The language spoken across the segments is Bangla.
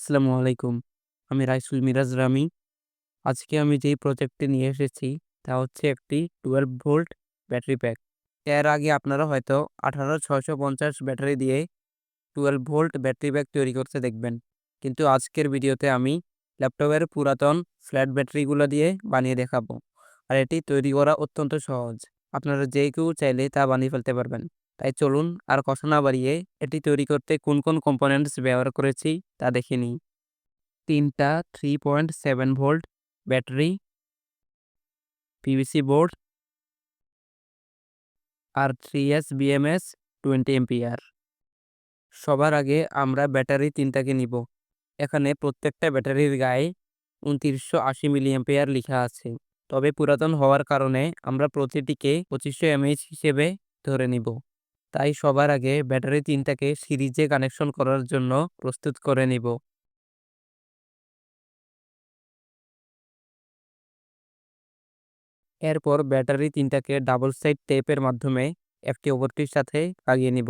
আসসালামু আলাইকুম। আমি রাইসুল মিরাজ রামি। আজকে আমি যেই প্রজেক্টটি নিয়ে এসেছি তা হচ্ছে একটি 12 ভোল্ট ব্যাটারি প্যাক। এর আগে আপনারা হয়তো 18650 ব্যাটারি দিয়ে 12 ভোল্ট ব্যাটারি প্যাক তৈরি করতে দেখবেন। কিন্তু আজকের ভিডিওতে আমি ল্যাপটপের পুরাতন ফ্ল্যাট ব্যাটারিগুলো দিয়ে বানিয়ে দেখাবো। আর এটি তৈরি করা অত্যন্ত সহজ। আপনারা যে কেউ চাইলে তা বানিয়ে ফেলতে পারবেন। তাই চলুন আর কথা না বাড়িয়ে এটি তৈরি করতে কোন কোন কম্পোনেন্টস ব্যবহার করেছি তা দেখে নিই। ৩টা 3.7 ভোল্ট ব্যাটারি, পিভিসি বোর্ড আর 3S BMS 20 এম্পিয়ার। সবার আগে আমরা ব্যাটারি ৩টাকে নিব। এখানে প্রত্যেকটা ব্যাটারির গায়ে ২৯৮০ মিলিঅ্যাম্পিয়ার লিখা আছে। তবে পুরাতন হওয়ার কারণে আমরা প্রতিটিকে ২৫০০ এমএএইচ হিসেবে ধরে নিব। তাই সবার আগে ব্যাটারি ৩টাকে সিরিজে কানেকশন করার জন্য প্রস্তুত করে নিব। এরপর ব্যাটারি ৩টাকে ডাবল সাইড টেপের মাধ্যমে একটি অপরটির সাথে লাগিয়ে নিব।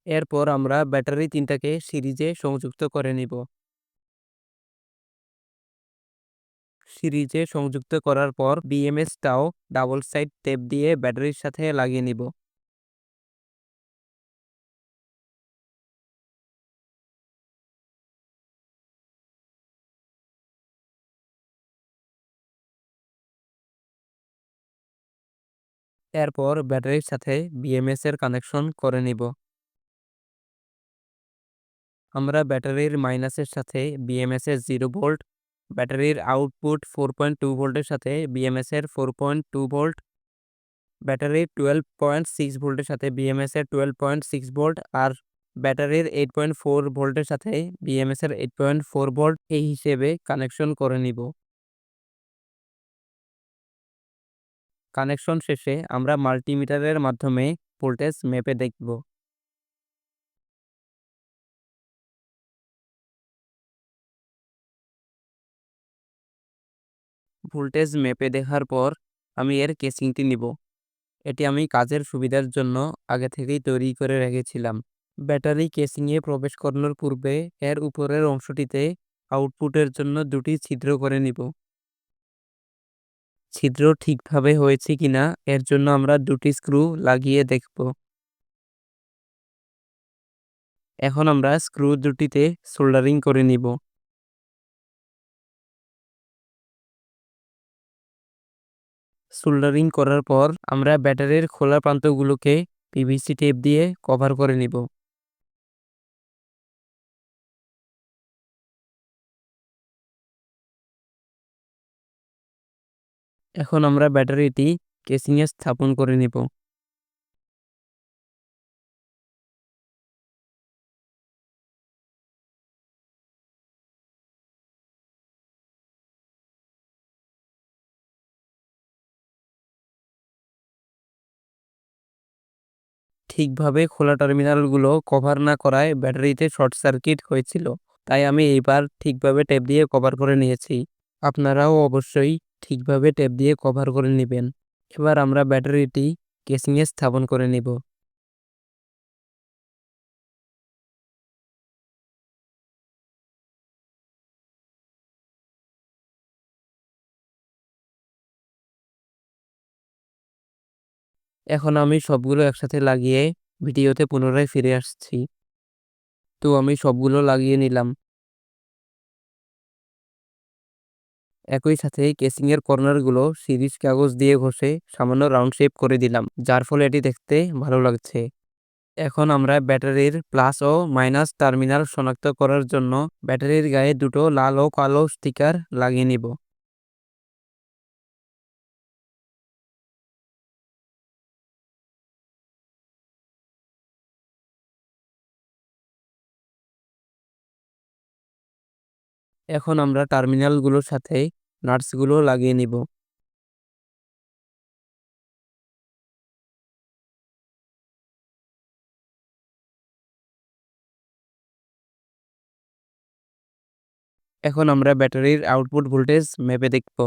এরপর আমরা ব্যাটারি ৩টাকে সিরিজে সংযুক্ত করে নিব। সিরিজে সংযুক্ত করার পর বিএমএসটাও ডাবল সাইড টেপ দিয়ে ব্যাটারির সাথে লাগিয়ে নিব। এরপর ব্যাটারির সাথে বিএমএস এর কানেকশন করে নিব। আমরা ব্যাটারির মাইনাসের সাথে বিএমএস এর 0 ভোল্ট, ব্যাটারির আউটপুট 4.2 ভোল্টের সাথে বিএমএস এর 4.2 ভোল্ট, ব্যাটারির 12.6 ভোল্টের সাথে বিএমএস এর 12.6 ভোল্ট আর ব্যাটারির 8.4 ভোল্টের সাথে বিএমএস এর 8.4 ভোল্ট এই হিসেবে কানেকশন করে নিব। কানেকশন শেষে আমরা মাল্টিমিটারের মাধ্যমে ভোল্টেজ মেপে দেখব। ভোল্টেজ মেপে দেখার পর আমি এর কেসিংটি নিব। এটি আমি কাজের সুবিধার জন্য আগে থেকেই তৈরি করে রেখেছিলাম। ব্যাটারি কেসিংয়ে প্রবেশ করানোর পূর্বে এর উপরের অংশটিতে আউটপুটের জন্য ২টি ছিদ্র করে নিব। ছিদ্র ঠিকভাবে হয়েছে কিনা এর জন্য আমরা ২টি স্ক্রু লাগিয়ে দেখব। এখন আমরা স্ক্রু দুটিতে সোল্ডারিং করে নিব। সোল্ডারিং করার পর আমরা ব্যাটারির খোলা প্রান্তগুলোকে পিভিসি টেপ দিয়ে কভার করে নিব। এখন আমরা ব্যাটারিটি কেসিংয়ে স্থাপন করে নিব। ঠিকভাবে খোলা টার্মিনালগুলো কভার না করায় ব্যাটারিতে শর্ট সার্কিট হয়েছিল। তাই আমি এইবার ঠিকভাবে টেপ দিয়ে কভার করে নিয়েছি। আপনারাও অবশ্যই ঠিকভাবে টেপ দিয়ে কভার করে নিবেন। এবার আমরা ব্যাটারিটি কেসিংয়ে স্থাপন করে নিব। এখন আমি সবগুলো একসাথে লাগিয়ে ভিডিওতে পুনরায় ফিরে আসছি। তো আমি সবগুলো লাগিয়ে নিলাম। একই সাথে কেসিংয়ের কর্নারগুলো সিরিজ কাগজ দিয়ে ঘষে সামান্য রাউন্ড শেপ করে দিলাম, যার ফলে এটি দেখতে ভালো লাগছে। এখন আমরা ব্যাটারির প্লাস ও মাইনাস টার্মিনাল শনাক্ত করার জন্য ব্যাটারির গায়ে দুটো লাল ও কালো স্টিকার লাগিয়ে নিব। এখন আমরা টার্মিনালগুলোর সাথে নাটসগুলো লাগিয়ে নিব। এখন আমরা ব্যাটারির আউটপুট ভোল্টেজ মেপে দেখব।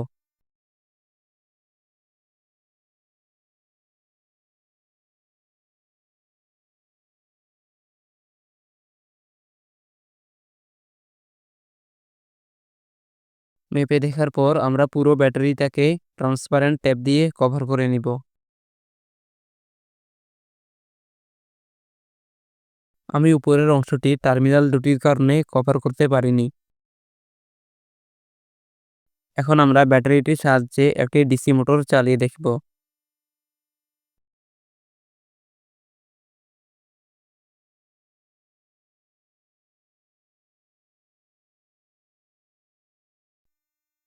মেপে দেখার পর আমরা পুরো ব্যাটারিটাকে ট্রান্সপারেন্ট ট্যাপ দিয়ে কভার করে নিব। আমি উপরের অংশটি টার্মিনাল দুটির কারণে কভার করতে পারিনি। এখন আমরা ব্যাটারিটির সাহায্যে একটি ডিসি মোটর চালিয়ে দেখব।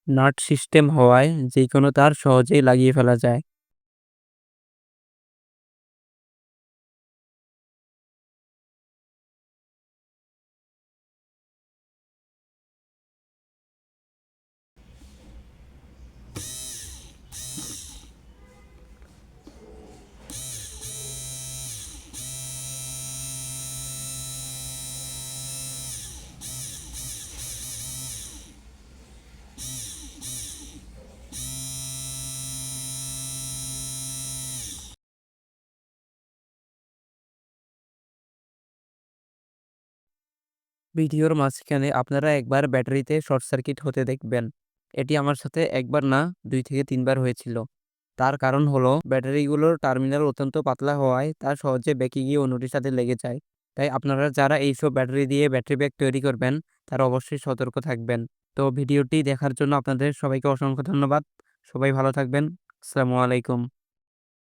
নাট সিস্টেম হওয়ায় যেকোনো তার সহজেই লাগিয়ে ফেলা যায়। ভিডিওর মাঝখানে আপনারা একবার ব্যাটারিতে শর্ট সার্কিট হতে দেখবেন। এটি আমার সাথে একবার না ২ থেকে ৩ বার হয়েছিল। তার কারণ হলো ব্যাটারিগুলোর টার্মিনাল অত্যন্ত পাতলা হওয়ায় তা সহজে বেঁকে গিয়ে অন্যটির সাথে লেগে যায়। তাই আপনারা যারা এইসব ব্যাটারি দিয়ে ব্যাটারি ব্যাগ তৈরি করবেন তারা অবশ্যই সতর্ক থাকবেন। তো ভিডিওটি দেখার জন্য আপনাদের সবাইকে অসংখ্য ধন্যবাদ। সবাই ভালো থাকবেন। আসসালামু আলাইকুম।